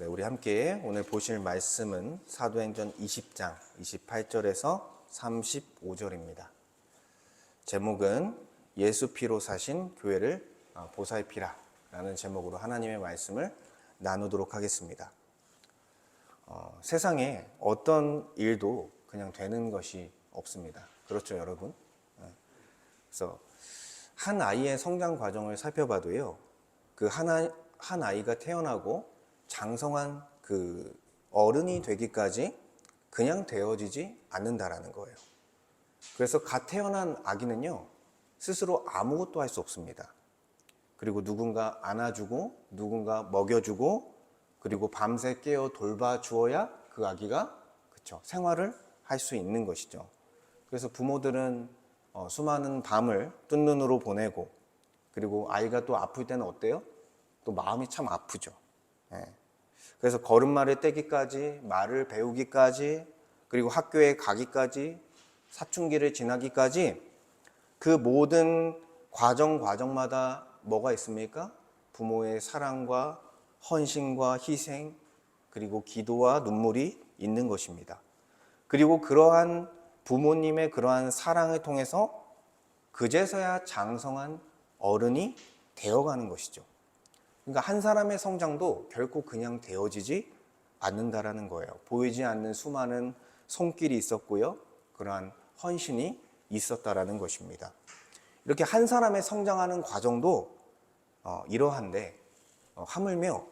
우리 함께 오늘 보실 말씀은 사도행전 20장 28절에서 35절입니다. 제목은 예수 피로 사신 교회를 보살피라 라는 제목으로 하나님의 말씀을 나누도록 하겠습니다. 세상에 어떤 일도 그냥 되는 것이 없습니다. 그렇죠, 여러분? 그래서 한 아이의 성장 과정을 살펴봐도요, 그 한 아이가 태어나고 장성한 그 어른이 되기까지 그냥 되어지지 않는다라는 거예요. 그래서 갓 태어난 아기는요, 스스로 아무것도 할 수 없습니다. 그리고 누군가 안아주고 누군가 먹여주고 그리고 밤새 깨어 돌봐주어야 그 아기가 생활을 할 수 있는 것이죠. 그래서 부모들은 수많은 밤을 뜬 눈으로 보내고, 그리고 아이가 또 아플 때는 어때요? 또 마음이 참 아프죠. 그래서 걸음마를 떼기까지, 말을 배우기까지, 그리고 학교에 가기까지, 사춘기를 지나기까지 그 모든 과정마다 뭐가 있습니까? 부모의 사랑과 헌신과 희생, 그리고 기도와 눈물이 있는 것입니다. 그리고 그러한 부모님의 그러한 사랑을 통해서 그제서야 장성한 어른이 되어가는 것이죠. 그러니까 한 사람의 성장도 결코 그냥 되어지지 않는다라는 거예요. 보이지 않는 수많은 손길이 있었고요, 그러한 헌신이 있었다라는 것입니다. 이렇게 한 사람의 성장하는 과정도 이러한데, 하물며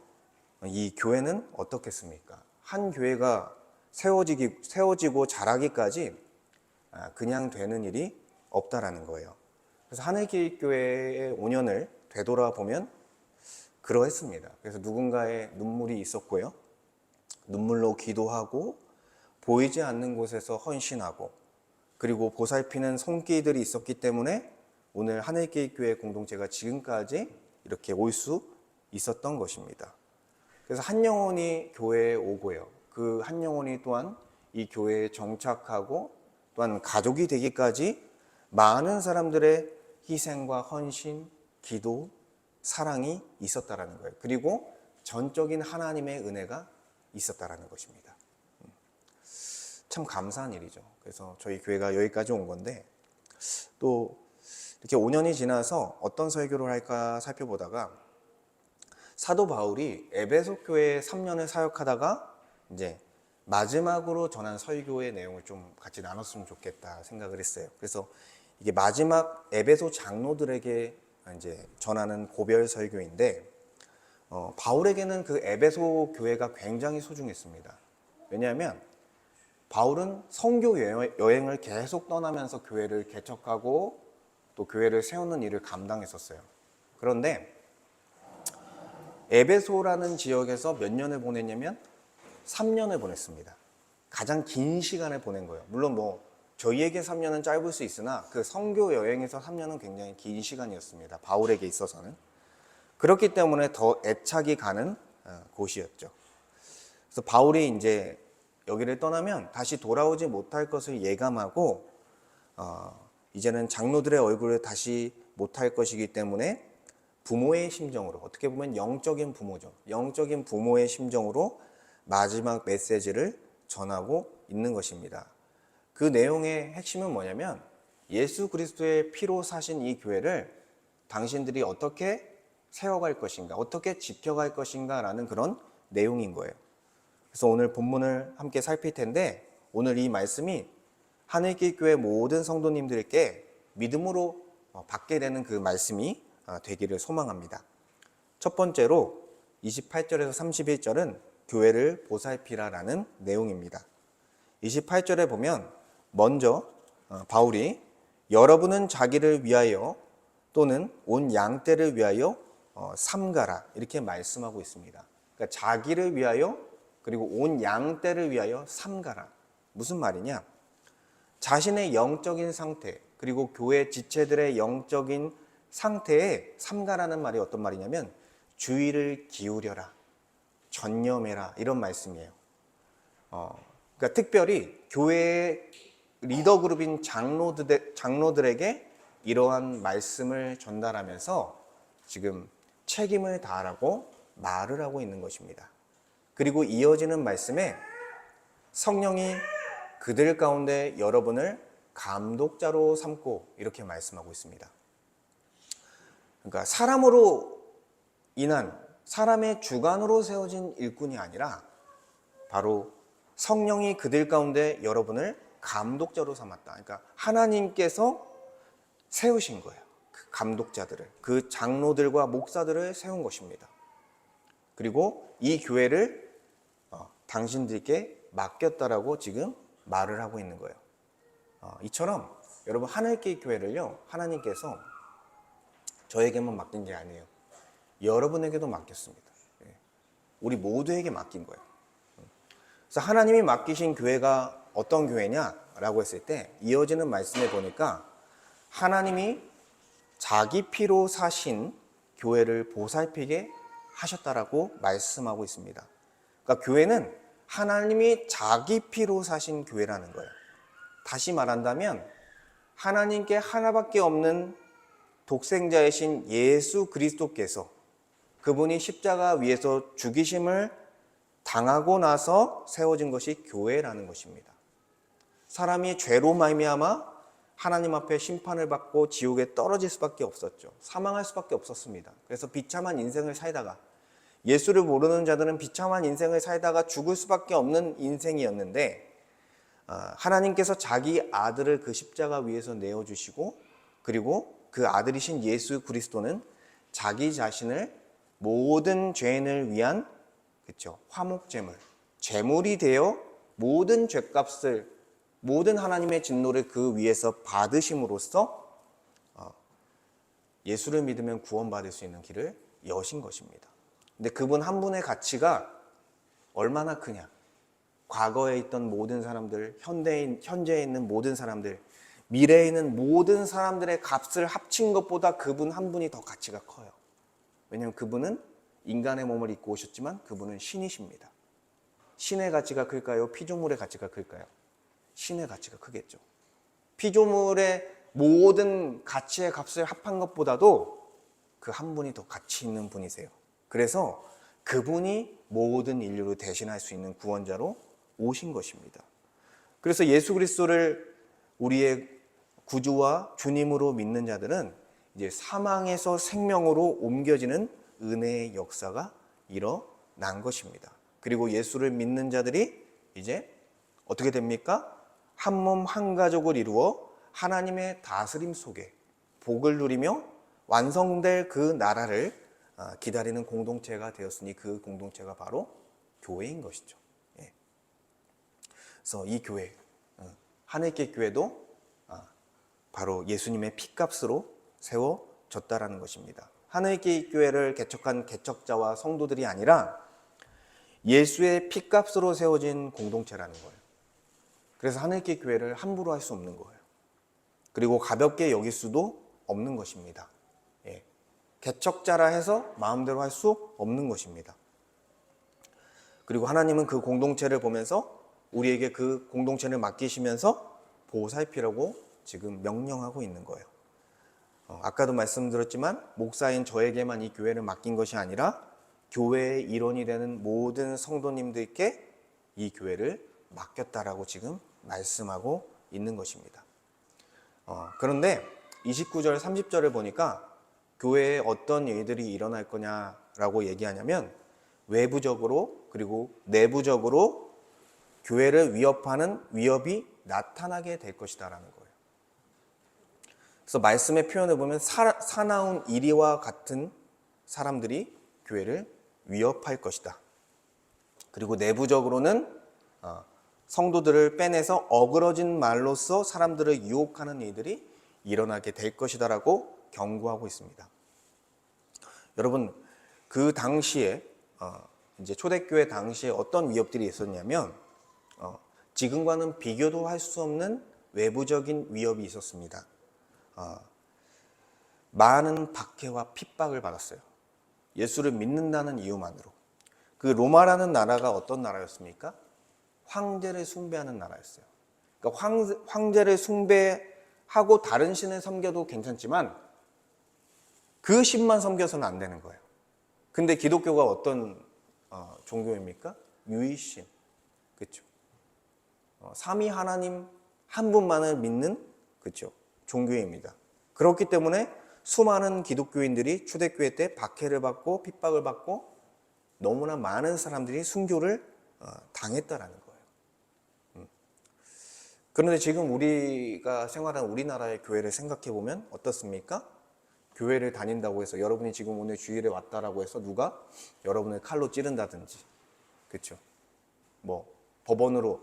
이 교회는 어떻겠습니까? 한 교회가 세워지고 자라기까지 그냥 되는 일이 없다라는 거예요. 그래서 하늘길교회의 5년을 되돌아보면 그러했습니다. 그래서 누군가의 눈물이 있었고요, 눈물로 기도하고 보이지 않는 곳에서 헌신하고, 그리고 보살피는 손길들이 있었기 때문에 오늘 하늘길교회 공동체가 지금까지 이렇게 올 수 있었던 것입니다. 그래서 한 영혼이 교회에 오고요, 그 한 영혼이 또한 이 교회에 정착하고 또한 가족이 되기까지 많은 사람들의 희생과 헌신, 기도, 사랑이 있었다라는 거예요. 그리고 전적인 하나님의 은혜가 있었다라는 것입니다. 참 감사한 일이죠. 그래서 저희 교회가 여기까지 온 건데, 또 이렇게 5년이 지나서 어떤 설교를 할까 살펴보다가 사도 바울이 에베소 교회에 3년을 사역하다가 이제 마지막으로 전한 설교의 내용을 좀 같이 나눴으면 좋겠다 생각을 했어요. 그래서 이게 마지막 에베소 장로들에게 이제 전하는 고별 설교인데, 바울에게는 그 에베소 교회가 굉장히 소중했습니다. 왜냐하면 바울은 선교 여행을 계속 떠나면서 교회를 개척하고 또 교회를 세우는 일을 감당했었어요. 그런데 에베소라는 지역에서 몇 년을 보냈냐면 3년을 보냈습니다. 가장 긴 시간을 보낸 거예요. 물론 저희에게 3년은 짧을 수 있으나 그 선교 여행에서 3년은 굉장히 긴 시간이었습니다. 바울에게 있어서는. 그렇기 때문에 더 애착이 가는 곳이었죠. 그래서 바울이 이제 여기를 떠나면 다시 돌아오지 못할 것을 예감하고, 이제는 장로들의 얼굴을 다시 못할 것이기 때문에 부모의 심정으로, 어떻게 보면 영적인 부모죠. 영적인 부모의 심정으로 마지막 메시지를 전하고 있는 것입니다. 그 내용의 핵심은 뭐냐면 예수 그리스도의 피로 사신 이 교회를 당신들이 어떻게 세워갈 것인가, 어떻게 지켜갈 것인가 라는 그런 내용인 거예요. 그래서 오늘 본문을 함께 살필 텐데, 오늘 이 말씀이 하늘길 교회 모든 성도님들께 믿음으로 받게 되는 그 말씀이 되기를 소망합니다. 첫 번째로 28절에서 31절은 교회를 보살피라라는 내용입니다. 28절에 보면 먼저 바울이 여러분은 자기를 위하여 또는 온 양떼를 위하여 삼가라 이렇게 말씀하고 있습니다. 그러니까 자기를 위하여 그리고 온 양떼를 위하여 삼가라. 무슨 말이냐? 자신의 영적인 상태, 그리고 교회 지체들의 영적인 상태에 삼가라는 말이 어떤 말이냐면 주의를 기울여라, 전념해라 이런 말씀이에요. 그러니까 특별히 교회의 리더 그룹인 장로들에게 이러한 말씀을 전달하면서 지금 책임을 다하라고 말을 하고 있는 것입니다. 그리고 이어지는 말씀에 성령이 그들 가운데 여러분을 감독자로 삼고 이렇게 말씀하고 있습니다. 그러니까 사람으로 인한 사람의 주관으로 세워진 일꾼이 아니라 바로 성령이 그들 가운데 여러분을 감독자로 삼았다. 그러니까 하나님께서 세우신 거예요. 그 감독자들을, 그 장로들과 목사들을 세운 것입니다. 그리고 이 교회를 당신들께 맡겼다라고 지금 말을 하고 있는 거예요. 이처럼 여러분 하늘길 교회를요, 하나님께서 저에게만 맡긴 게 아니에요. 여러분에게도 맡겼습니다. 우리 모두에게 맡긴 거예요. 그래서 하나님이 맡기신 교회가 어떤 교회냐라고 했을 때 이어지는 말씀에 보니까 하나님이 자기 피로 사신 교회를 보살피게 하셨다라고 말씀하고 있습니다. 그러니까 교회는 하나님이 자기 피로 사신 교회라는 거예요. 다시 말한다면 하나님께 하나밖에 없는 독생자이신 예수 그리스도께서 그분이 십자가 위에서 죽이심을 당하고 나서 세워진 것이 교회라는 것입니다. 사람이 죄로 말미암아 하나님 앞에 심판을 받고 지옥에 떨어질 수밖에 없었죠. 사망할 수밖에 없었습니다. 그래서 비참한 인생을 살다가, 예수를 모르는 자들은 비참한 인생을 살다가 죽을 수밖에 없는 인생이었는데, 하나님께서 자기 아들을 그 십자가 위에서 내어주시고, 그리고 그 아들이신 예수 그리스도는 자기 자신을 모든 죄인을 위한 화목제물, 제물이 되어 모든 죄값을, 모든 하나님의 진노를 그 위에서 받으심으로써 예수를 믿으면 구원받을 수 있는 길을 여신 것입니다. 근데 그분 한 분의 가치가 얼마나 크냐? 과거에 있던 모든 사람들, 현재에 있는 모든 사람들, 미래에 있는 모든 사람들의 값을 합친 것보다 그분 한 분이 더 가치가 커요. 왜냐하면 그분은 인간의 몸을 입고 오셨지만 그분은 신이십니다. 신의 가치가 클까요? 피조물의 가치가 클까요? 신의 가치가 크겠죠. 피조물의 모든 가치의 값을 합한 것보다도 그 한 분이 더 가치 있는 분이세요. 그래서 그분이 모든 인류를 대신할 수 있는 구원자로 오신 것입니다. 그래서 예수 그리스도를 우리의 구주와 주님으로 믿는 자들은 이제 사망에서 생명으로 옮겨지는 은혜의 역사가 일어난 것입니다. 그리고 예수를 믿는 자들이 이제 어떻게 됩니까? 한 몸 한 가족을 이루어 하나님의 다스림 속에 복을 누리며 완성될 그 나라를 기다리는 공동체가 되었으니 그 공동체가 바로 교회인 것이죠. 그래서 이 교회, 하늘길 교회도 바로 예수님의 피값으로 세워졌다라는 것입니다. 하늘길 교회를 개척한 개척자와 성도들이 아니라 예수의 피값으로 세워진 공동체라는 거예요. 그래서 하늘길 교회를 함부로 할 수 없는 거예요. 그리고 가볍게 여길 수도 없는 것입니다. 개척자라 해서 마음대로 할 수 없는 것입니다. 그리고 하나님은 그 공동체를 보면서 우리에게 그 공동체를 맡기시면서 보살피라고 지금 명령하고 있는 거예요. 아까도 말씀드렸지만 목사인 저에게만 이 교회를 맡긴 것이 아니라 교회의 일원이 되는 모든 성도님들께 이 교회를 맡겼다라고 지금 말씀하고 있는 것입니다. 그런데 29절, 30절을 보니까 교회에 어떤 일들이 일어날 거냐라고 얘기하냐면 외부적으로 그리고 내부적으로 교회를 위협하는 위협이 나타나게 될 것이다라는 거예요. 그래서 말씀의 표현을 보면 사나운 이리와 같은 사람들이 교회를 위협할 것이다. 그리고 내부적으로는 성도들을 빼내서 어그러진 말로써 사람들을 유혹하는 일들이 일어나게 될 것이다라고 경고하고 있습니다. 여러분, 그 당시에 이제 초대교회 당시에 어떤 위협들이 있었냐면 지금과는 비교도 할 수 없는 외부적인 위협이 있었습니다. 많은 박해와 핍박을 받았어요. 예수를 믿는다는 이유만으로. 그 로마라는 나라가 어떤 나라였습니까? 황제를 숭배하는 나라였어요. 그러니까 황제를 숭배하고 다른 신을 섬겨도 괜찮지만 그 신만 섬겨서는 안 되는 거예요. 근데 기독교가 어떤 종교입니까? 유이신, 그렇죠? 삼위 하나님 한 분만을 믿는, 그렇죠? 종교입니다. 그렇기 때문에 수많은 기독교인들이 초대교회 때 박해를 받고 핍박을 받고 너무나 많은 사람들이 순교를 당했다라는 거예요. 그런데 지금 우리가 생활하는 우리나라의 교회를 생각해 보면 어떻습니까? 교회를 다닌다고 해서 여러분이 지금 오늘 주일에 왔다라고 해서 누가 여러분을 칼로 찌른다든지, 그렇죠? 뭐 법원으로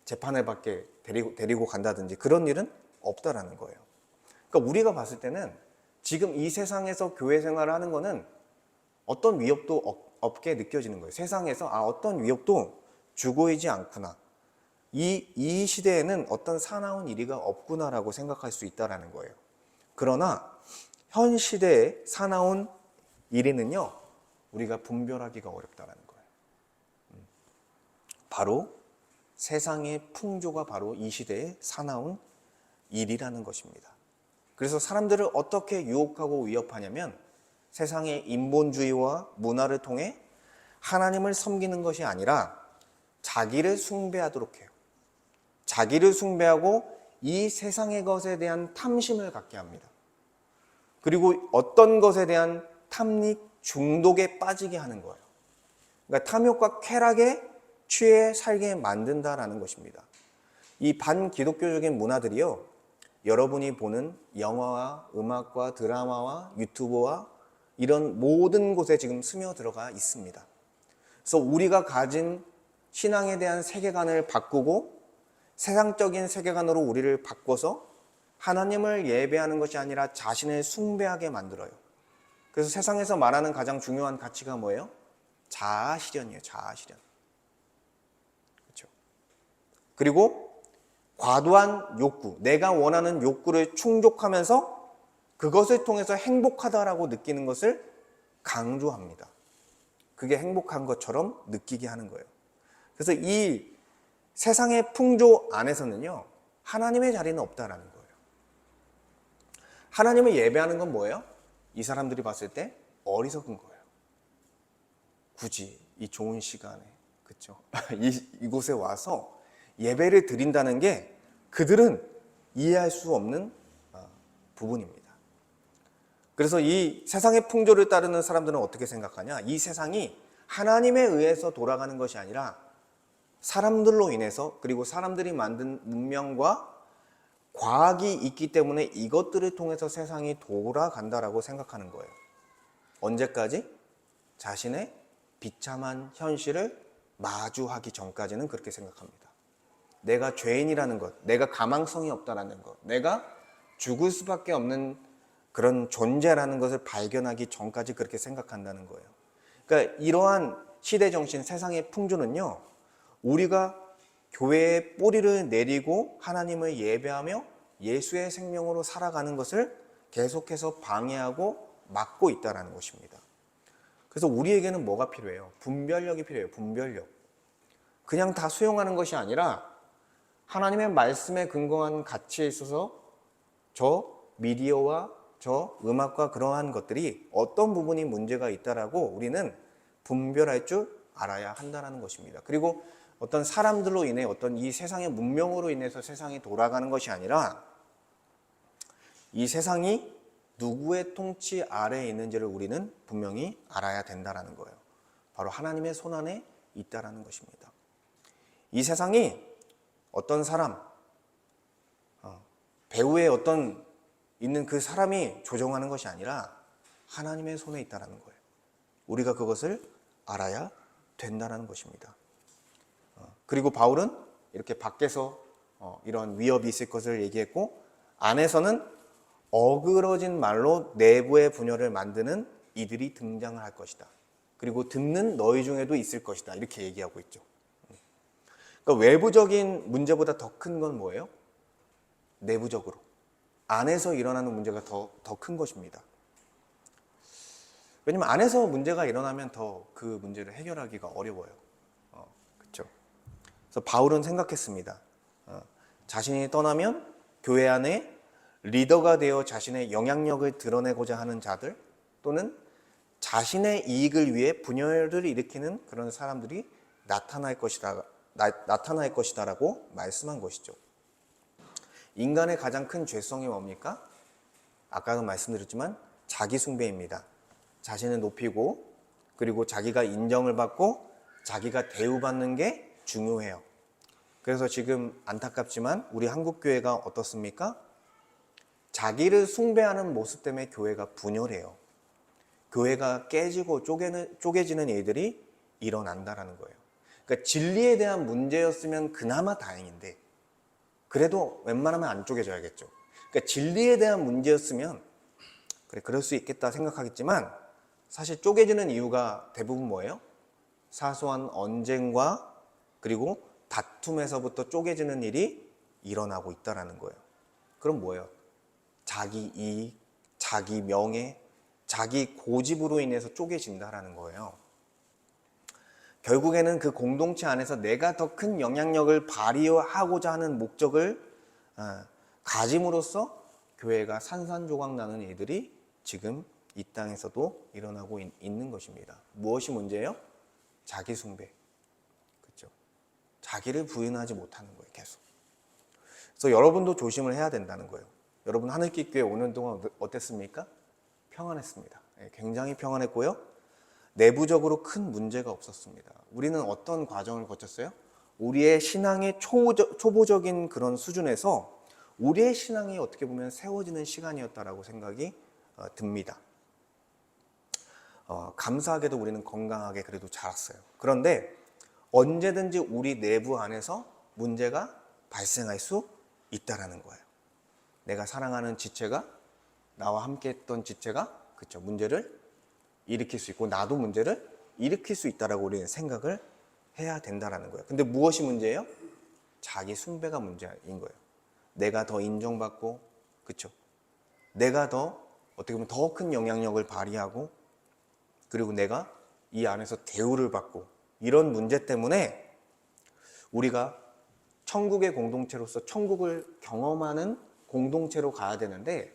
재판을 받게 데리고 간다든지 그런 일은 없다라는 거예요. 그러니까 우리가 봤을 때는 지금 이 세상에서 교회 생활을 하는 거는 어떤 위협도 없게 느껴지는 거예요. 세상에서 어떤 위협도 주고이지 않구나. 이 시대에는 어떤 사나운 일이가 없구나라고 생각할 수 있다라는 거예요. 그러나 현 시대의 사나운 일에는요, 우리가 분별하기가 어렵다라는 거예요. 바로 세상의 풍조가 바로 이 시대의 사나운 일이라는 것입니다. 그래서 사람들을 어떻게 유혹하고 위협하냐면 세상의 인본주의와 문화를 통해 하나님을 섬기는 것이 아니라 자기를 숭배하도록 해요. 자기를 숭배하고 이 세상의 것에 대한 탐심을 갖게 합니다. 그리고 어떤 것에 대한 탐닉 중독에 빠지게 하는 거예요. 그러니까 탐욕과 쾌락에 취해 살게 만든다라는 것입니다. 이 반기독교적인 문화들이요, 여러분이 보는 영화와 음악과 드라마와 유튜브와 이런 모든 곳에 지금 스며들어가 있습니다. 그래서 우리가 가진 신앙에 대한 세계관을 바꾸고 세상적인 세계관으로 우리를 바꿔서 하나님을 예배하는 것이 아니라 자신을 숭배하게 만들어요. 그래서 세상에서 말하는 가장 중요한 가치가 뭐예요? 자아실현이에요. 자아실현. 그렇죠? 그리고 과도한 욕구, 내가 원하는 욕구를 충족하면서 그것을 통해서 행복하다라고 느끼는 것을 강조합니다. 그게 행복한 것처럼 느끼게 하는 거예요. 그래서 이 세상의 풍조 안에서는요, 하나님의 자리는 없다라는 거예요. 하나님을 예배하는 건 뭐예요? 이 사람들이 봤을 때 어리석은 거예요. 굳이 이 좋은 시간에, 그렇죠? 이곳에 와서 예배를 드린다는 게 그들은 이해할 수 없는 부분입니다. 그래서 이 세상의 풍조를 따르는 사람들은 어떻게 생각하냐? 이 세상이 하나님에 의해서 돌아가는 것이 아니라 사람들로 인해서, 그리고 사람들이 만든 문명과 과학이 있기 때문에 이것들을 통해서 세상이 돌아간다라고 생각하는 거예요. 언제까지? 자신의 비참한 현실을 마주하기 전까지는 그렇게 생각합니다. 내가 죄인이라는 것, 내가 가망성이 없다라는 것, 내가 죽을 수밖에 없는 그런 존재라는 것을 발견하기 전까지 그렇게 생각한다는 거예요. 그러니까 이러한 시대 정신, 세상의 풍조는요, 우리가 교회에 뿌리를 내리고 하나님을 예배하며 예수의 생명으로 살아가는 것을 계속해서 방해하고 막고 있다는 것입니다. 그래서 우리에게는 뭐가 필요해요? 분별력이 필요해요. 분별력. 그냥 다 수용하는 것이 아니라 하나님의 말씀에 근거한 가치에 있어서 저 미디어와 저 음악과 그러한 것들이 어떤 부분이 문제가 있다라고 우리는 분별할 줄 알아야 한다는 것입니다. 그리고 어떤 사람들로 인해 어떤 이 세상의 문명으로 인해서 세상이 돌아가는 것이 아니라 이 세상이 누구의 통치 아래에 있는지를 우리는 분명히 알아야 된다는 거예요. 바로 하나님의 손안에 있다는 것입니다. 이 세상이 어떤 사람, 배우의 어떤 있는 그 사람이 조종하는 것이 아니라 하나님의 손에 있다는 거예요. 우리가 그것을 알아야 된다는 것입니다. 그리고 바울은 이렇게 밖에서 이런 위협이 있을 것을 얘기했고, 안에서는 어그러진 말로 내부의 분열을 만드는 이들이 등장을 할 것이다. 그리고 듣는 너희 중에도 있을 것이다. 이렇게 얘기하고 있죠. 그러니까 외부적인 문제보다 더 큰 건 뭐예요? 내부적으로. 안에서 일어나는 문제가 더 큰 것입니다. 왜냐면 안에서 문제가 일어나면 더 그 문제를 해결하기가 어려워요. 그렇죠? 그래서 바울은 생각했습니다. 자신이 떠나면 교회 안에 리더가 되어 자신의 영향력을 드러내고자 하는 자들, 또는 자신의 이익을 위해 분열을 일으키는 그런 사람들이 나타날 것이다라고 말씀한 것이죠. 인간의 가장 큰 죄성이 뭡니까? 아까도 말씀드렸지만 자기 숭배입니다. 자신을 높이고 그리고 자기가 인정을 받고 자기가 대우받는 게 중요해요. 그래서 지금 안타깝지만 우리 한국교회가 어떻습니까? 자기를 숭배하는 모습 때문에 교회가 분열해요. 교회가 깨지고 쪼개지는 일들이 일어난다는 거예요. 그러니까 진리에 대한 문제였으면 그나마 다행인데 그래도 웬만하면 안 쪼개져야겠죠. 그러니까 진리에 대한 문제였으면 그래 그럴 수 있겠다 생각하겠지만 사실 쪼개지는 이유가 대부분 뭐예요? 사소한 언쟁과 그리고 다툼에서부터 쪼개지는 일이 일어나고 있다는 거예요. 그럼 뭐예요? 자기 이익, 자기 명예, 자기 고집으로 인해서 쪼개진다라는 거예요. 결국에는 그 공동체 안에서 내가 더 큰 영향력을 발휘하고자 하는 목적을 가짐으로써 교회가 산산조각 나는 일들이 지금 이 땅에서도 일어나고 있는 것입니다. 무엇이 문제예요? 자기 숭배. 그렇죠? 자기를 부인하지 못하는 거예요, 계속. 그래서 여러분도 조심을 해야 된다는 거예요. 여러분 하늘빛 교회 오는 동안 어땠습니까? 평안했습니다. 굉장히 평안했고요. 내부적으로 큰 문제가 없었습니다. 우리는 어떤 과정을 거쳤어요? 우리의 신앙의 초보적인 그런 수준에서 우리의 신앙이 어떻게 보면 세워지는 시간이었다라고 생각이 듭니다. 감사하게도 우리는 건강하게 그래도 자랐어요. 그런데 언제든지 우리 내부 안에서 문제가 발생할 수 있다라는 거예요. 내가 사랑하는 지체가 나와 함께 했던 지체가 그렇죠. 문제를 일으킬 수 있고 나도 문제를 일으킬 수 있다라고 우리는 생각을 해야 된다라는 거예요. 근데 무엇이 문제예요? 자기 숭배가 문제인 거예요. 내가 더 인정받고 그렇죠. 내가 더 어떻게 보면 더 큰 영향력을 발휘하고 그리고 내가 이 안에서 대우를 받고 이런 문제 때문에 우리가 천국의 공동체로서 천국을 경험하는 공동체로 가야 되는데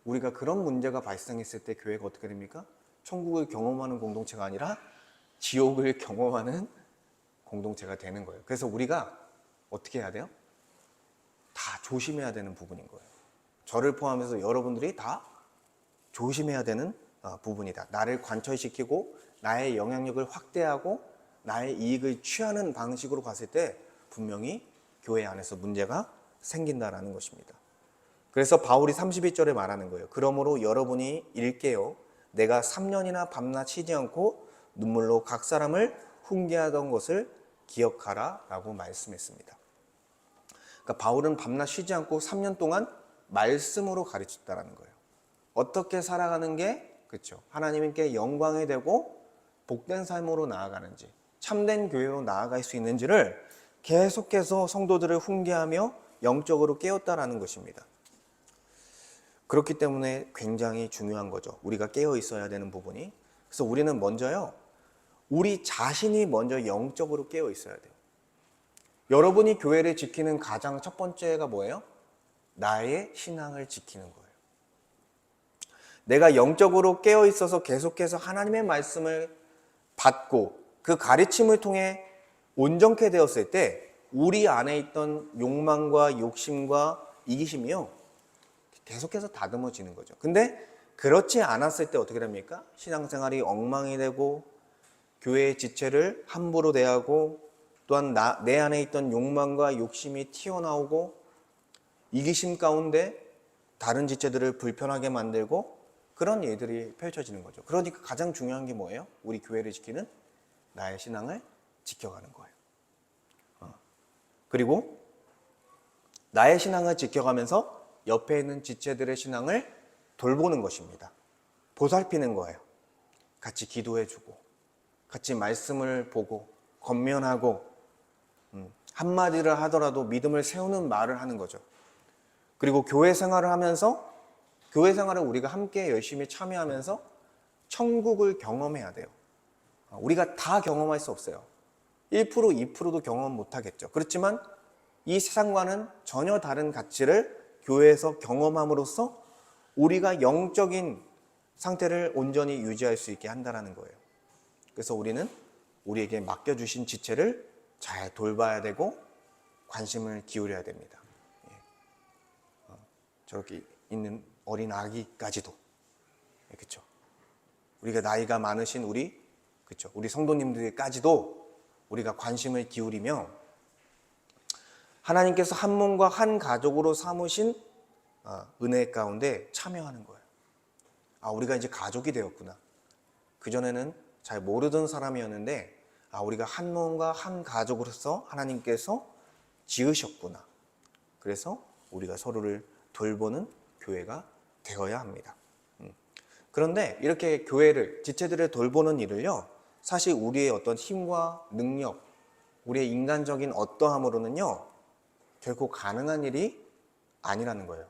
우리가 그런 문제가 발생했을 때 교회가 어떻게 됩니까? 천국을 경험하는 공동체가 아니라 지옥을 경험하는 공동체가 되는 거예요. 그래서 우리가 어떻게 해야 돼요? 다 조심해야 되는 부분인 거예요. 저를 포함해서 여러분들이 다 조심해야 되는 부분이다. 나를 관철시키고 나의 영향력을 확대하고 나의 이익을 취하는 방식으로 갔을 때 분명히 교회 안에서 문제가 생긴다라는 것입니다. 그래서 바울이 32절에 말하는 거예요. 그러므로 여러분이 일깨어 내가 3년이나 밤낮 쉬지 않고 눈물로 각 사람을 훈계하던 것을 기억하라 라고 말씀했습니다. 그러니까 바울은 밤낮 쉬지 않고 3년 동안 말씀으로 가르쳤다는 거예요. 어떻게 살아가는 게 그렇죠. 하나님께 영광이 되고 복된 삶으로 나아가는지 참된 교회로 나아갈 수 있는지를 계속해서 성도들을 훈계하며 영적으로 깨웠다라는 것입니다. 그렇기 때문에 굉장히 중요한 거죠. 우리가 깨어 있어야 되는 부분이. 그래서 우리는 먼저요. 우리 자신이 먼저 영적으로 깨어 있어야 돼요. 여러분이 교회를 지키는 가장 첫 번째가 뭐예요? 나의 신앙을 지키는 거예요. 내가 영적으로 깨어 있어서 계속해서 하나님의 말씀을 받고 그 가르침을 통해 온전케 되었을 때 우리 안에 있던 욕망과 욕심과 이기심이요. 계속해서 다듬어지는 거죠. 근데 그렇지 않았을 때 어떻게 됩니까? 신앙생활이 엉망이 되고 교회의 지체를 함부로 대하고 또한 내 안에 있던 욕망과 욕심이 튀어나오고 이기심 가운데 다른 지체들을 불편하게 만들고 그런 일들이 펼쳐지는 거죠. 그러니까 가장 중요한 게 뭐예요? 우리 교회를 지키는 나의 신앙을 지켜가는 거예요. 그리고 나의 신앙을 지켜가면서 옆에 있는 지체들의 신앙을 돌보는 것입니다. 보살피는 거예요. 같이 기도해주고 같이 말씀을 보고 권면하고 한마디를 하더라도 믿음을 세우는 말을 하는 거죠. 그리고 교회 생활을 하면서 교회 생활을 우리가 함께 열심히 참여하면서 천국을 경험해야 돼요. 우리가 다 경험할 수 없어요. 1%, 2%도 경험 못하겠죠. 그렇지만 이 세상과는 전혀 다른 가치를 교회에서 경험함으로써 우리가 영적인 상태를 온전히 유지할 수 있게 한다는 거예요. 그래서 우리는 우리에게 맡겨주신 지체를 잘 돌봐야 되고 관심을 기울여야 됩니다. 저렇게 있는 어린 아기까지도, 그렇죠? 우리가 나이가 많으신 그렇죠? 우리 성도님들까지도 우리가 관심을 기울이며 하나님께서 한 몸과 한 가족으로 삼으신 은혜 가운데 참여하는 거예요. 우리가 이제 가족이 되었구나. 그전에는 잘 모르던 사람이었는데 우리가 한 몸과 한 가족으로서 하나님께서 지으셨구나. 그래서 우리가 서로를 돌보는 교회가 되어야 합니다. 그런데 이렇게 교회를, 지체들을 돌보는 일을요, 사실 우리의 어떤 힘과 능력, 우리의 인간적인 어떠함으로는요, 결코 가능한 일이 아니라는 거예요.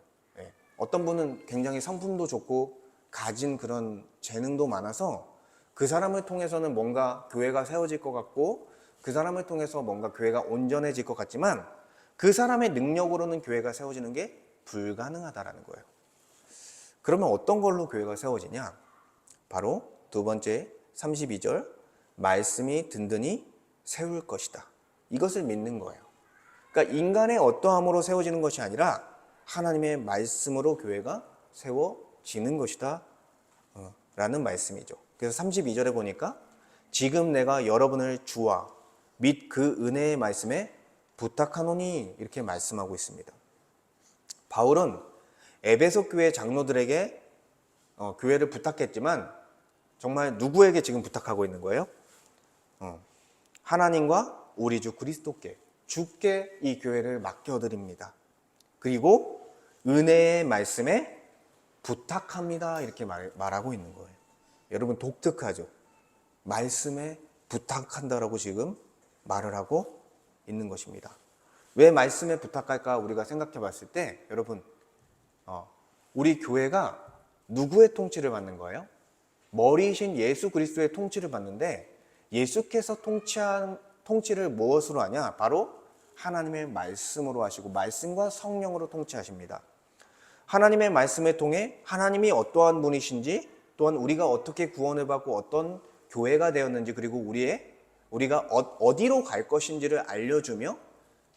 어떤 분은 굉장히 성품도 좋고 가진 그런 재능도 많아서 그 사람을 통해서는 뭔가 교회가 세워질 것 같고 그 사람을 통해서 뭔가 교회가 온전해질 것 같지만 그 사람의 능력으로는 교회가 세워지는 게 불가능하다라는 거예요. 그러면 어떤 걸로 교회가 세워지냐? 바로 두 번째 32절, 말씀이 든든히 세울 것이다. 이것을 믿는 거예요. 그러니까 인간의 어떠함으로 세워지는 것이 아니라 하나님의 말씀으로 교회가 세워지는 것이다 라는 말씀이죠. 그래서 32절에 보니까 지금 내가 여러분을 주와 및 그 은혜의 말씀에 부탁하노니 이렇게 말씀하고 있습니다. 바울은 에베소 교회 장로들에게 교회를 부탁했지만 정말 누구에게 지금 부탁하고 있는 거예요? 하나님과 우리 주 그리스도께, 주께 이 교회를 맡겨드립니다. 그리고 은혜의 말씀에 부탁합니다. 이렇게 말하고 있는 거예요. 여러분 독특하죠? 말씀에 부탁한다라고 지금 말을 하고 있는 것입니다. 왜 말씀에 부탁할까 우리가 생각해 봤을 때 여러분 우리 교회가 누구의 통치를 받는 거예요? 머리이신 예수 그리스도의 통치를 받는데 예수께서 통치를 무엇으로 하냐? 바로 하나님의 말씀으로 하시고 말씀과 성령으로 통치하십니다. 하나님의 말씀을 통해 하나님이 어떠한 분이신지 또한 우리가 어떻게 구원을 받고 어떤 교회가 되었는지 그리고 우리가 어디로 갈 것인지를 알려주며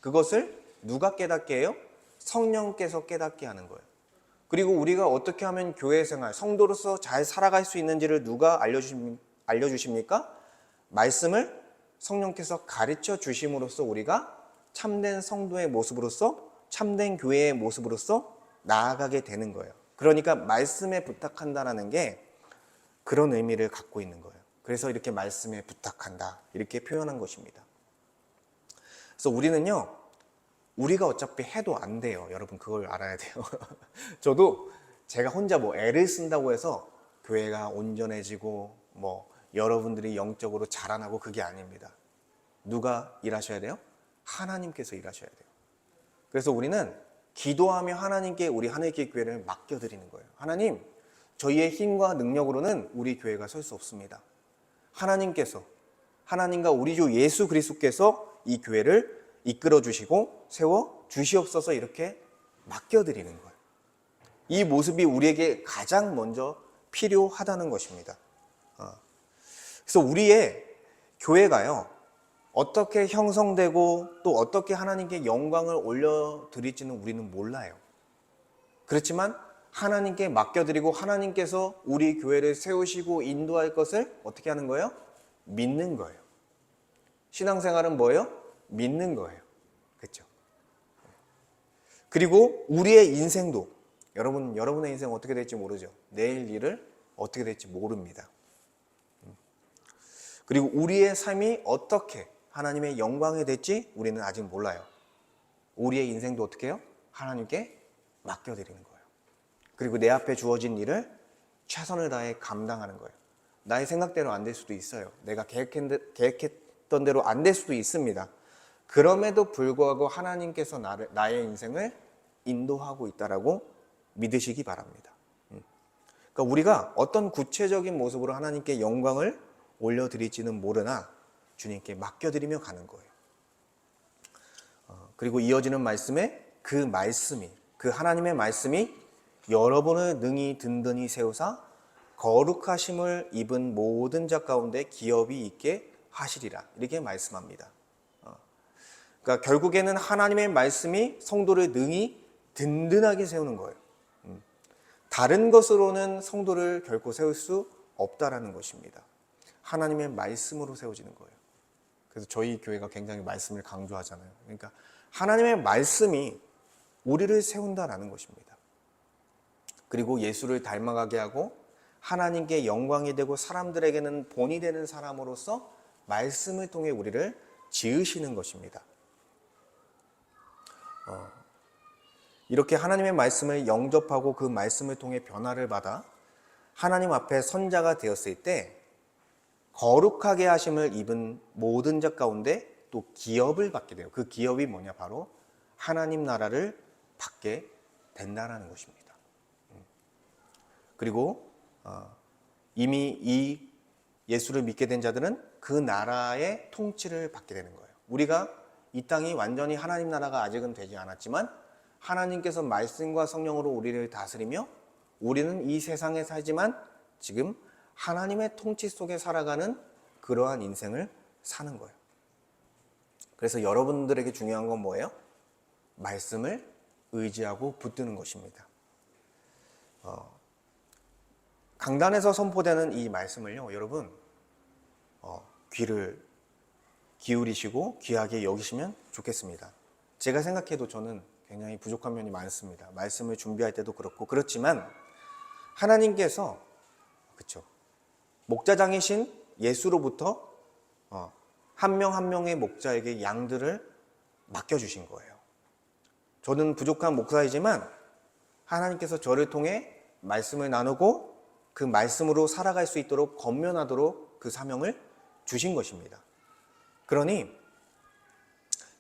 그것을 누가 깨닫게 해요? 성령께서 깨닫게 하는 거예요. 그리고 우리가 어떻게 하면 교회 생활, 성도로서 잘 살아갈 수 있는지를 누가 알려주십니까? 말씀을 성령께서 가르쳐 주심으로써 우리가 참된 성도의 모습으로서 참된 교회의 모습으로서 나아가게 되는 거예요. 그러니까 말씀에 부탁한다라는 게 그런 의미를 갖고 있는 거예요. 그래서 이렇게 말씀에 부탁한다 이렇게 표현한 것입니다. 그래서 우리가 어차피 해도 안 돼요. 여러분 그걸 알아야 돼요. 저도 제가 혼자 애를 쓴다고 해서 교회가 온전해지고 여러분들이 영적으로 자라나고 그게 아닙니다. 누가 일하셔야 돼요? 하나님께서 일하셔야 돼요. 그래서 우리는 기도하며 하나님께 우리 하늘길 교회를 맡겨드리는 거예요. 하나님, 저희의 힘과 능력으로는 우리 교회가 설 수 없습니다. 하나님과 우리 주 예수 그리스도께서 이 교회를 이끌어 주시고 세워 주시옵소서 이렇게 맡겨드리는 거예요. 이 모습이 우리에게 가장 먼저 필요하다는 것입니다. 그래서 우리의 교회가요, 어떻게 형성되고 또 어떻게 하나님께 영광을 올려드릴지는 우리는 몰라요. 그렇지만 하나님께 맡겨드리고 하나님께서 우리 교회를 세우시고 인도할 것을 어떻게 하는 거예요? 믿는 거예요. 신앙생활은 뭐예요? 믿는 거예요. 그렇죠? 그리고 우리의 인생도 여러분의 인생 어떻게 될지 모르죠. 내일 일을 어떻게 될지 모릅니다. 그리고 우리의 삶이 어떻게 하나님의 영광이 될지 우리는 아직 몰라요. 우리의 인생도 어떻게 해요? 하나님께 맡겨드리는 거예요. 그리고 내 앞에 주어진 일을 최선을 다해 감당하는 거예요. 나의 생각대로 안 될 수도 있어요. 내가 계획했던 대로 안 될 수도 있습니다. 그럼에도 불구하고 하나님께서 나의 인생을 인도하고 있다라고 믿으시기 바랍니다. 그러니까 우리가 어떤 구체적인 모습으로 하나님께 영광을 올려드릴지는 모르나 주님께 맡겨드리며 가는 거예요. 그리고 이어지는 말씀에 그 하나님의 말씀이 여러분을 능히 든든히 세우사 거룩하심을 입은 모든 자 가운데 기업이 있게 하시리라. 이렇게 말씀합니다. 그러니까 결국에는 하나님의 말씀이 성도를 능히 든든하게 세우는 거예요. 다른 것으로는 성도를 결코 세울 수 없다라는 것입니다. 하나님의 말씀으로 세워지는 거예요. 그래서 저희 교회가 굉장히 말씀을 강조하잖아요. 그러니까 하나님의 말씀이 우리를 세운다라는 것입니다. 그리고 예수를 닮아가게 하고 하나님께 영광이 되고 사람들에게는 본이 되는 사람으로서 말씀을 통해 우리를 지으시는 것입니다. 이렇게 하나님의 말씀을 영접하고 그 말씀을 통해 변화를 받아 하나님 앞에 선자가 되었을 때 거룩하게 하심을 입은 모든 자 가운데 또 기업을 받게 돼요. 그 기업이 뭐냐? 바로 하나님 나라를 받게 된다는 것입니다. 그리고 이미 이 예수를 믿게 된 자들은 그 나라의 통치를 받게 되는 거예요. 우리가 이 땅이 완전히 하나님 나라가 아직은 되지 않았지만 하나님께서 말씀과 성령으로 우리를 다스리며 우리는 이 세상에 살지만 지금 하나님의 통치 속에 살아가는 그러한 인생을 사는 거예요. 그래서 여러분들에게 중요한 건 뭐예요? 말씀을 의지하고 붙드는 것입니다. 강단에서 선포되는 이 말씀을요, 여러분 귀를 기울이시고 귀하게 여기시면 좋겠습니다. 제가 생각해도 저는 굉장히 부족한 면이 많습니다. 말씀을 준비할 때도 그렇고 그렇지만 하나님께서 그렇죠. 목자장이신 예수로부터 한 명 한 명의 목자에게 양들을 맡겨주신 거예요. 저는 부족한 목사이지만 하나님께서 저를 통해 말씀을 나누고 그 말씀으로 살아갈 수 있도록 권면하도록 그 사명을 주신 것입니다. 그러니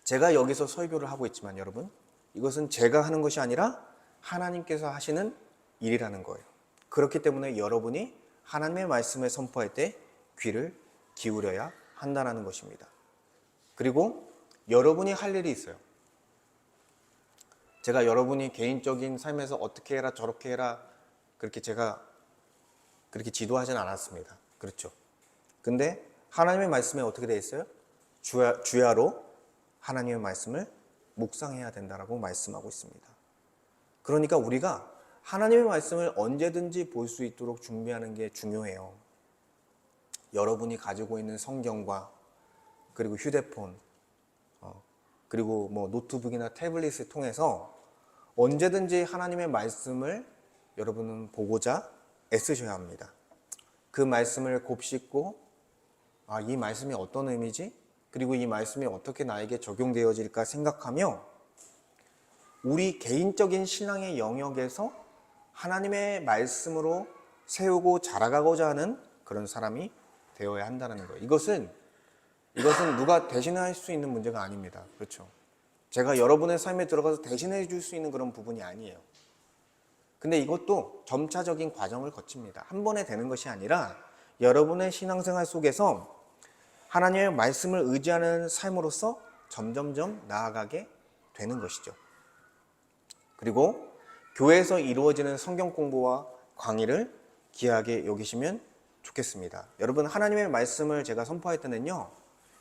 제가 여기서 설교를 하고 있지만 여러분, 이것은 제가 하는 것이 아니라 하나님께서 하시는 일이라는 거예요. 그렇기 때문에 여러분이 하나님의 말씀을 선포할 때 귀를 기울여야 한다는 것입니다. 그리고 여러분이 할 일이 있어요. 제가 여러분이 개인적인 삶에서 어떻게 해라 저렇게 해라 그렇게 제가 그렇게 지도하지는 않았습니다. 그렇죠. 근데 하나님의 말씀에 어떻게 되어 있어요? 주야로 하나님의 말씀을 묵상해야 된다라고 말씀하고 있습니다. 그러니까 우리가 하나님의 말씀을 언제든지 볼 수 있도록 준비하는 게 중요해요. 여러분이 가지고 있는 성경과 그리고 휴대폰 그리고 뭐 노트북이나 태블릿을 통해서 언제든지 하나님의 말씀을 여러분은 보고자 애쓰셔야 합니다. 그 말씀을 곱씹고 이 말씀이 어떤 의미지? 그리고 이 말씀이 어떻게 나에게 적용되어질까 생각하며 우리 개인적인 신앙의 영역에서 하나님의 말씀으로 세우고 자라가고자 하는 그런 사람이 되어야 한다는 거예요. 이것은 누가 대신할 수 있는 문제가 아닙니다. 그렇죠? 제가 여러분의 삶에 들어가서 대신해 줄 수 있는 그런 부분이 아니에요. 근데 이것도 점차적인 과정을 거칩니다. 한 번에 되는 것이 아니라 여러분의 신앙생활 속에서 하나님의 말씀을 의지하는 삶으로서 점점점 나아가게 되는 것이죠. 그리고 교회에서 이루어지는 성경 공부와 강의를 귀하게 여기시면 좋겠습니다. 여러분, 하나님의 말씀을 제가 선포할 때는요,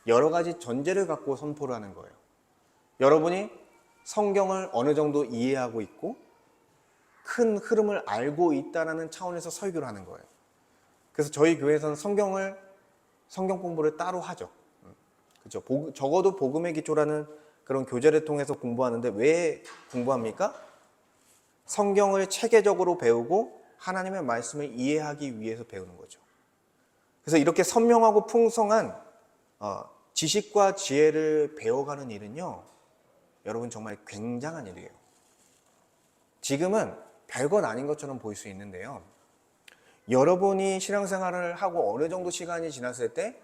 여러 가지 전제를 갖고 선포를 하는 거예요. 여러분이 성경을 어느 정도 이해하고 있고 큰 흐름을 알고 있다는 차원에서 설교를 하는 거예요. 그래서 저희 교회에서는 성경 공부를 따로 하죠. 그렇죠? 적어도 복음의 기초라는 그런 교재를 통해서 공부하는데 왜 공부합니까? 성경을 체계적으로 배우고 하나님의 말씀을 이해하기 위해서 배우는 거죠. 그래서 이렇게 선명하고 풍성한 지식과 지혜를 배워가는 일은요, 여러분 정말 굉장한 일이에요. 지금은 별건 아닌 것처럼 보일 수 있는데요, 여러분이 신앙생활을 하고 어느 정도 시간이 지났을 때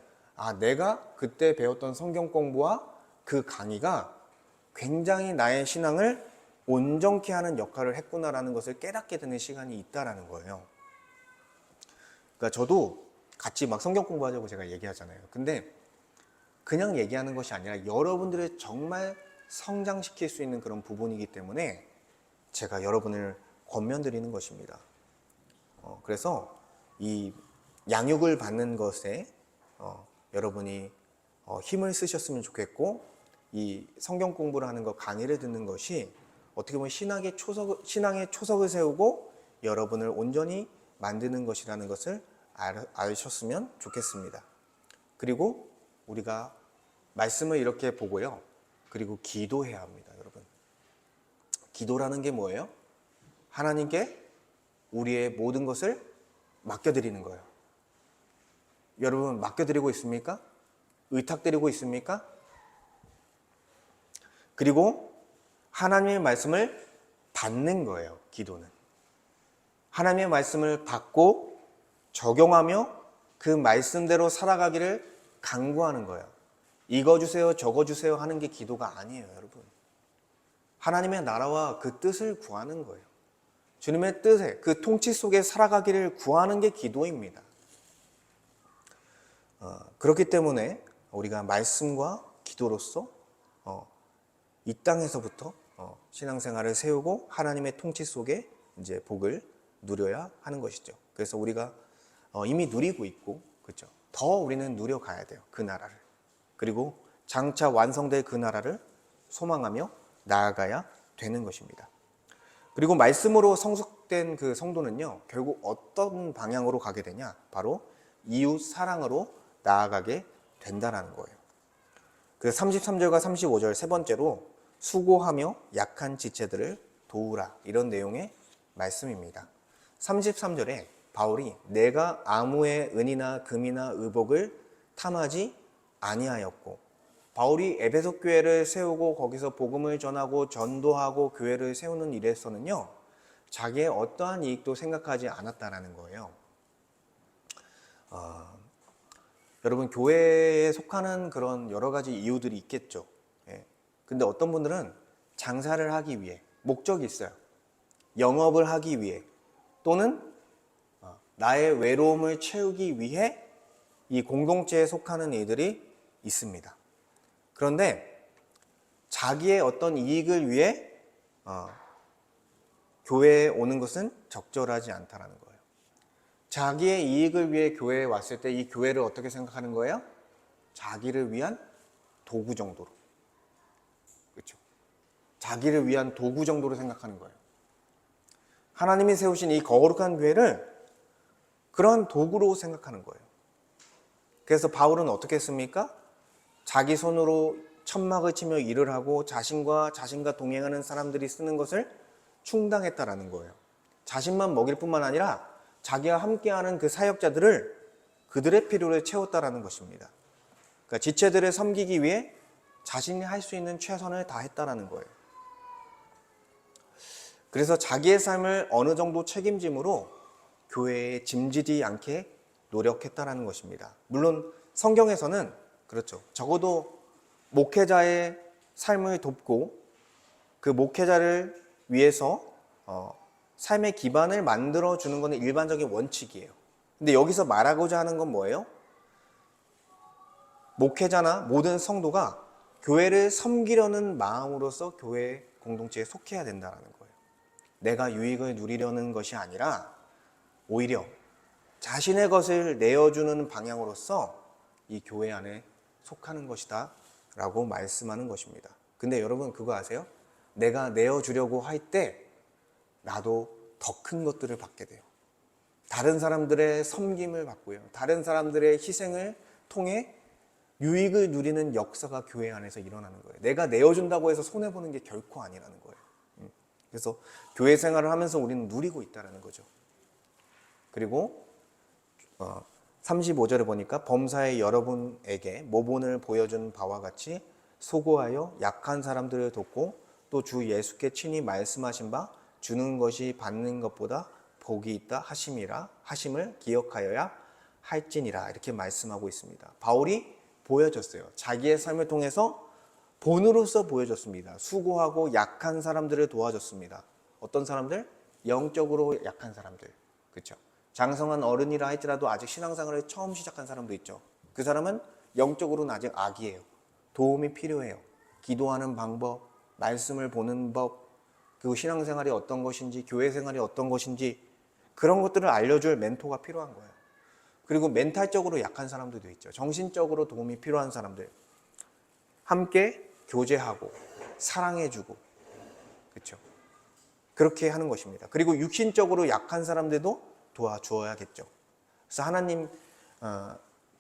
내가 그때 배웠던 성경 공부와 그 강의가 굉장히 나의 신앙을 온전케 하는 역할을 했구나라는 것을 깨닫게 되는 시간이 있다라는 거예요. 그러니까 저도 같이 막 성경 공부하자고 제가 얘기하잖아요. 근데 그냥 얘기하는 것이 아니라 여러분들을 정말 성장시킬 수 있는 그런 부분이기 때문에 제가 여러분을 권면드리는 것입니다. 그래서 이 양육을 받는 것에 여러분이 힘을 쓰셨으면 좋겠고, 이 성경 공부를 하는 것, 강의를 듣는 것이 어떻게 보면 신앙의 초석을 세우고 여러분을 온전히 만드는 것이라는 것을 아셨으면 좋겠습니다. 그리고 우리가 말씀을 이렇게 보고요. 그리고 기도해야 합니다, 여러분. 기도라는 게 뭐예요? 하나님께 우리의 모든 것을 맡겨드리는 거예요. 여러분, 맡겨드리고 있습니까? 의탁드리고 있습니까? 그리고 하나님의 말씀을 받는 거예요, 기도는. 하나님의 말씀을 받고 적용하며 그 말씀대로 살아가기를 간구하는 거예요. 이거 주세요, 저거 주세요 하는 게 기도가 아니에요, 여러분. 하나님의 나라와 그 뜻을 구하는 거예요. 주님의 뜻에, 그 통치 속에 살아가기를 구하는 게 기도입니다. 그렇기 때문에 우리가 말씀과 기도로서 이 땅에서부터 신앙생활을 세우고 하나님의 통치 속에 이제 복을 누려야 하는 것이죠. 그래서 우리가 이미 누리고 있고, 그렇죠? 더 우리는 누려가야 돼요, 그 나라를. 그리고 장차 완성될 그 나라를 소망하며 나아가야 되는 것입니다. 그리고 말씀으로 성숙된 그 성도는요, 결국 어떤 방향으로 가게 되냐? 바로 이웃 사랑으로 나아가게 된다는 거예요. 그 33절과 35절 세 번째로 수고하며 약한 지체들을 도우라, 이런 내용의 말씀입니다. 33절에 바울이 내가 아무의 은이나 금이나 의복을 탐하지 아니하였고, 바울이 에베소 교회를 세우고 거기서 복음을 전하고 전도하고 교회를 세우는 일에서는요, 자기의 어떠한 이익도 생각하지 않았다라는 거예요. 여러분, 교회에 속하는 그런 여러 가지 이유들이 있겠죠. 근데 어떤 분들은 장사를 하기 위해, 목적이 있어요. 영업을 하기 위해, 또는 나의 외로움을 채우기 위해 이 공동체에 속하는 이들이 있습니다. 그런데 자기의 어떤 이익을 위해 교회에 오는 것은 적절하지 않다는 거예요. 자기의 이익을 위해 교회에 왔을 때 이 교회를 어떻게 생각하는 거예요? 자기를 위한 도구 정도로. 그렇죠? 자기를 위한 도구 정도로 생각하는 거예요. 하나님이 세우신 이 거룩한 교회를 그런 도구로 생각하는 거예요. 그래서 바울은 어떻게 했습니까? 자기 손으로 천막을 치며 일을 하고 자신과 동행하는 사람들이 쓰는 것을 충당했다라는 거예요. 자신만 먹일 뿐만 아니라 자기와 함께하는 그 사역자들을, 그들의 필요를 채웠다라는 것입니다. 그러니까 지체들을 섬기기 위해 자신이 할 수 있는 최선을 다했다라는 거예요. 그래서 자기의 삶을 어느 정도 책임짐으로 교회에 짐지지 않게 노력했다라는 것입니다. 물론 성경에서는 그렇죠, 적어도 목회자의 삶을 돕고 그 목회자를 위해서 삶의 기반을 만들어주는 것은 일반적인 원칙이에요. 근데 여기서 말하고자 하는 건 뭐예요? 목회자나 모든 성도가 교회를 섬기려는 마음으로서 교회 공동체에 속해야 된다는 거예요. 내가 유익을 누리려는 것이 아니라 오히려 자신의 것을 내어주는 방향으로서 이 교회 안에 속하는 것이다 라고 말씀하는 것입니다. 근데 여러분, 그거 아세요? 내가 내어주려고 할 때 나도 더 큰 것들을 받게 돼요. 다른 사람들의 섬김을 받고요, 다른 사람들의 희생을 통해 유익을 누리는 역사가 교회 안에서 일어나는 거예요. 내가 내어준다고 해서 손해보는 게 결코 아니라는 거예요. 그래서 교회 생활을 하면서 우리는 누리고 있다는 거죠. 그리고 35절에 보니까 범사의 여러분에게 모본을 보여준 바와 같이 수고하여 약한 사람들을 돕고 또 주 예수께 친히 말씀하신 바 주는 것이 받는 것보다 복이 있다 하심을 기억하여야 할지니라, 이렇게 말씀하고 있습니다. 바울이 보여줬어요. 자기의 삶을 통해서 본으로서 보여줬습니다. 수고하고 약한 사람들을 도와줬습니다. 어떤 사람들? 영적으로 약한 사람들. 그렇죠? 장성한 어른이라 할지라도 아직 신앙생활을 처음 시작한 사람도 있죠. 그 사람은 영적으로는 아직 아기예요. 도움이 필요해요. 기도하는 방법, 말씀을 보는 법, 그리고 신앙생활이 어떤 것인지, 교회 생활이 어떤 것인지, 그런 것들을 알려줄 멘토가 필요한 거예요. 그리고 멘탈적으로 약한 사람들도 있죠. 정신적으로 도움이 필요한 사람들. 함께 교제하고 사랑해주고, 그렇죠? 그렇게 하는 것입니다. 그리고 육신적으로 약한 사람들도 도와주어야겠죠. 그래서 하나님,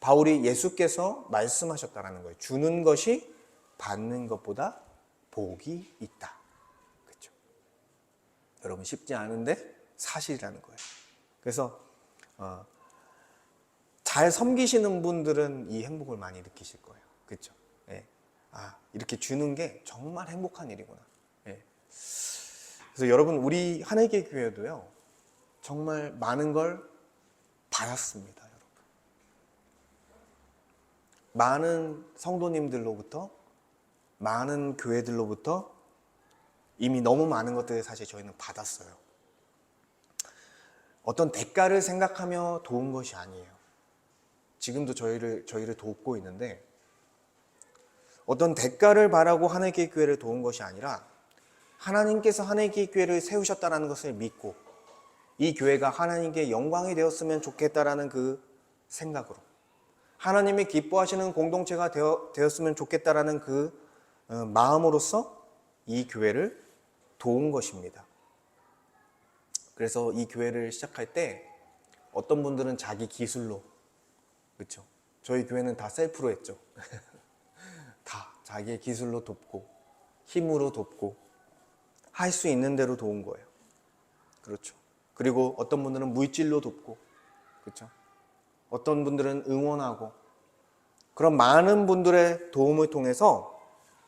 바울이 예수께서 말씀하셨다라는 거예요. 주는 것이 받는 것보다 복이 있다. 그렇죠? 여러분 쉽지 않은데 사실이라는 거예요. 그래서 잘 섬기시는 분들은 이 행복을 많이 느끼실 거예요. 그렇죠? 예. 이렇게 주는 게 정말 행복한 일이구나. 예. 그래서 여러분, 우리 하나님의 교회도요, 정말 많은 걸 받았습니다, 여러분. 많은 성도님들로부터, 많은 교회들로부터 이미 너무 많은 것들을 사실 저희는 받았어요. 어떤 대가를 생각하며 도운 것이 아니에요. 지금도 저희를 돕고 있는데, 어떤 대가를 바라고 하나님의 교회를 도운 것이 아니라 하나님께서 하나님의 교회를 세우셨다는 것을 믿고 이 교회가 하나님께 영광이 되었으면 좋겠다라는 그 생각으로, 하나님이 기뻐하시는 공동체가 되었으면 좋겠다라는 그 마음으로서 이 교회를 도운 것입니다. 그래서 이 교회를 시작할 때 어떤 분들은 자기 기술로, 그렇죠? 저희 교회는 다 셀프로 했죠. 다 자기의 기술로 돕고 힘으로 돕고 할 수 있는 대로 도운 거예요. 그렇죠? 그리고 어떤 분들은 물질로 돕고, 그렇죠? 어떤 분들은 응원하고, 그런 많은 분들의 도움을 통해서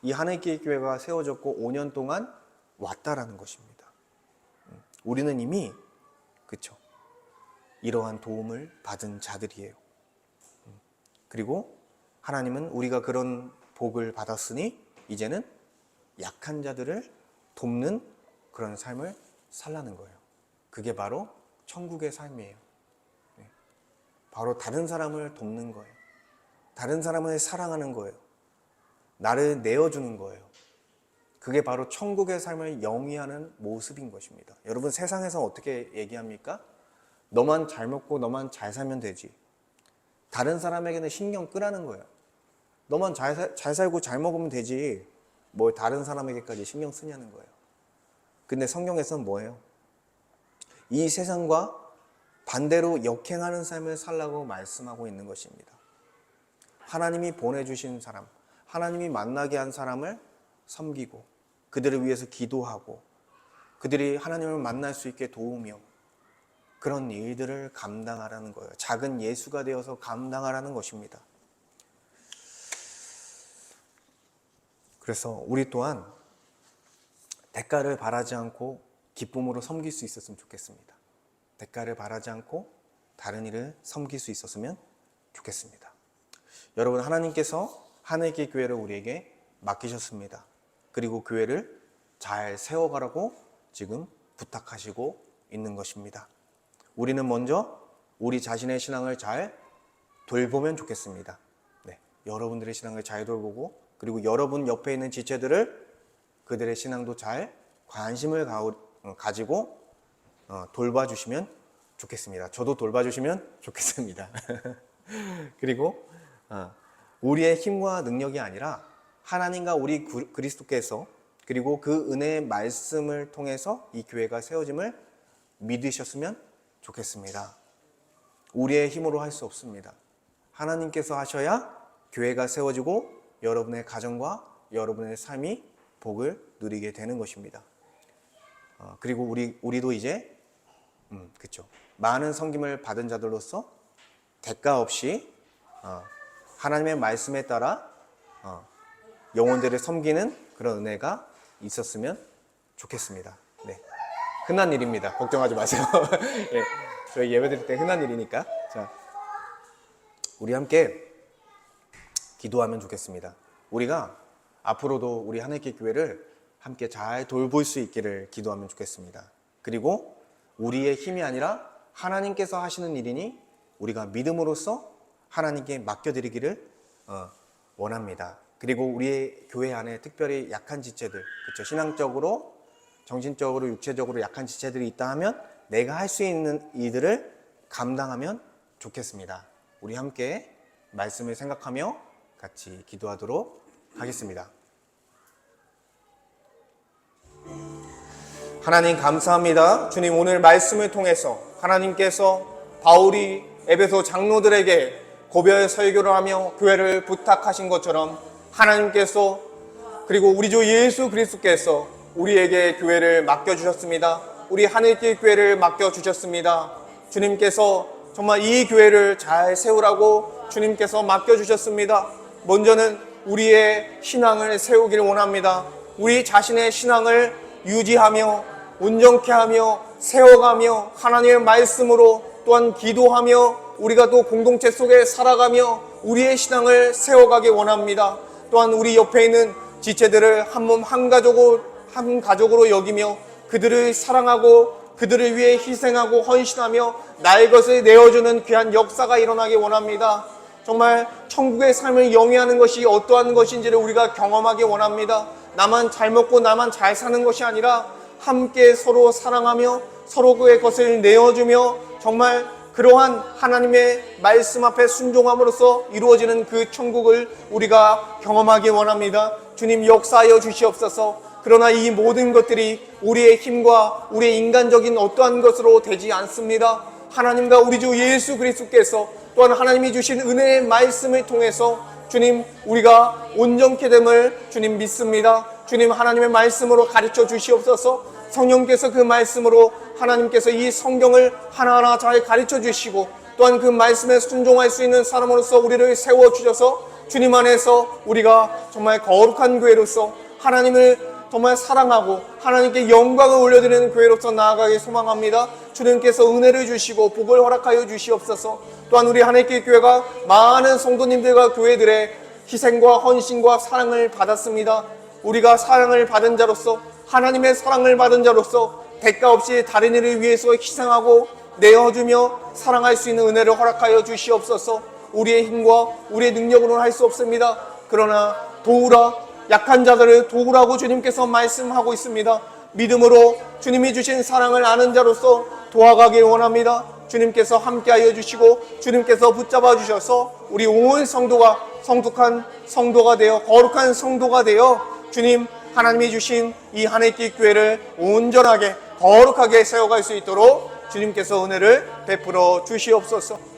이 하나님의 교회가 세워졌고 5년 동안 왔다라는 것입니다. 우리는 이미, 그렇죠? 이러한 도움을 받은 자들이에요. 그리고 하나님은 우리가 그런 복을 받았으니 이제는 약한 자들을 돕는 그런 삶을 살라는 거예요. 그게 바로 천국의 삶이에요. 바로 다른 사람을 돕는 거예요. 다른 사람을 사랑하는 거예요. 나를 내어주는 거예요. 그게 바로 천국의 삶을 영위하는 모습인 것입니다. 여러분, 세상에서 어떻게 얘기합니까? 너만 잘 먹고 너만 잘 살면 되지. 다른 사람에게는 신경 끄라는 거예요. 너만 잘 살고 잘 먹으면 되지. 뭘 다른 사람에게까지 신경 쓰냐는 거예요. 근데 성경에서는 뭐예요? 이 세상과 반대로 역행하는 삶을 살라고 말씀하고 있는 것입니다. 하나님이 보내주신 사람, 하나님이 만나게 한 사람을 섬기고 그들을 위해서 기도하고 그들이 하나님을 만날 수 있게 도우며 그런 일들을 감당하라는 거예요. 작은 예수가 되어서 감당하라는 것입니다. 그래서 우리 또한 대가를 바라지 않고 기쁨으로 섬길 수 있었으면 좋겠습니다. 대가를 바라지 않고 다른 일을 섬길 수 있었으면 좋겠습니다. 여러분, 하나님께서 하나님의 교회를 우리에게 맡기셨습니다. 그리고 교회를 잘 세워가라고 지금 부탁하시고 있는 것입니다. 우리는 먼저 우리 자신의 신앙을 잘 돌보면 좋겠습니다. 네, 여러분들의 신앙을 잘 돌보고 그리고 여러분 옆에 있는 지체들을 그들의 신앙도 잘 관심을 가지고 돌봐주시면 좋겠습니다. 저도 돌봐주시면 좋겠습니다. 그리고 우리의 힘과 능력이 아니라 하나님과 우리 그리스도께서 그리고 그 은혜의 말씀을 통해서 이 교회가 세워짐을 믿으셨으면 좋겠습니다. 우리의 힘으로 할 수 없습니다. 하나님께서 하셔야 교회가 세워지고 여러분의 가정과 여러분의 삶이 복을 누리게 되는 것입니다. 그리고 우리도 이제 그렇죠. 많은 섬김을 받은 자들로서 대가 없이 하나님의 말씀에 따라 영혼들을 섬기는 그런 은혜가 있었으면 좋겠습니다. 네, 흔한 일입니다. 걱정하지 마세요. 네, 저희 예배 드릴 때 흔한 일이니까. 자, 우리 함께 기도하면 좋겠습니다. 우리가 앞으로도 우리 하나님의 교회를 함께 잘 돌볼 수 있기를 기도하면 좋겠습니다. 그리고 우리의 힘이 아니라 하나님께서 하시는 일이니 우리가 믿음으로써 하나님께 맡겨드리기를 원합니다. 그리고 우리의 교회 안에 특별히 약한 지체들, 그렇죠? 신앙적으로, 정신적으로, 육체적으로 약한 지체들이 있다 하면 내가 할 수 있는 이들을 감당하면 좋겠습니다. 우리 함께 말씀을 생각하며 같이 기도하도록 하겠습니다. 하나님 감사합니다. 주님, 오늘 말씀을 통해서 하나님께서 바울이 에베소 장로들에게 고별 설교를 하며 교회를 부탁하신 것처럼 하나님께서 그리고 우리 주 예수 그리스도께서 우리에게 교회를 맡겨주셨습니다. 우리 하늘길 교회를 맡겨주셨습니다. 주님께서 정말 이 교회를 잘 세우라고 주님께서 맡겨주셨습니다. 먼저는 우리의 신앙을 세우길 원합니다. 우리 자신의 신앙을 유지하며 온전케 하며 세워가며 하나님의 말씀으로 또한 기도하며 우리가 또 공동체 속에 살아가며 우리의 신앙을 세워가기 원합니다. 또한 우리 옆에 있는 지체들을 한 몸 한 가족으로 여기며 그들을 사랑하고 그들을 위해 희생하고 헌신하며 나의 것을 내어주는 귀한 역사가 일어나기 원합니다. 정말 천국의 삶을 영위하는 것이 어떠한 것인지를 우리가 경험하기 원합니다. 나만 잘 먹고 나만 잘 사는 것이 아니라 함께 서로 사랑하며 서로 그의 것을 내어주며 정말 그러한 하나님의 말씀 앞에 순종함으로써 이루어지는 그 천국을 우리가 경험하기 원합니다. 주님, 역사하여 주시옵소서. 그러나 이 모든 것들이 우리의 힘과 우리의 인간적인 어떠한 것으로 되지 않습니다. 하나님과 우리 주 예수 그리스도께서 또한 하나님이 주신 은혜의 말씀을 통해서 주님, 우리가 온전케 됨을 주님 믿습니다. 주님, 하나님의 말씀으로 가르쳐 주시옵소서. 성령께서 그 말씀으로 하나님께서 이 성경을 하나하나 잘 가르쳐 주시고 또한 그 말씀에 순종할 수 있는 사람으로서 우리를 세워주셔서 주님 안에서 우리가 정말 거룩한 교회로서 하나님을 정말 사랑하고 하나님께 영광을 올려드리는 교회로서 나아가기 소망합니다. 주님께서 은혜를 주시고 복을 허락하여 주시옵소서. 또한 우리 하늘길 교회가 많은 성도님들과 교회들의 희생과 헌신과 사랑을 받았습니다. 우리가 사랑을 받은 자로서 하나님의 사랑을 받은 자로서 대가 없이 다른 이를 위해서 희생하고 내어주며 사랑할 수 있는 은혜를 허락하여 주시옵소서. 우리의 힘과 우리의 능력으로는 할 수 없습니다. 그러나 도우라, 약한 자들을 도우라고 주님께서 말씀하고 있습니다. 믿음으로 주님이 주신 사랑을 아는 자로서 도와가길 원합니다. 주님께서 함께하여 주시고 주님께서 붙잡아 주셔서 우리 온 성도가 성숙한 성도가 되어 거룩한 성도가 되어 주님, 하나님이 주신 이 하늘길 교회를 온전하게 거룩하게 세워갈 수 있도록 주님께서 은혜를 베풀어 주시옵소서.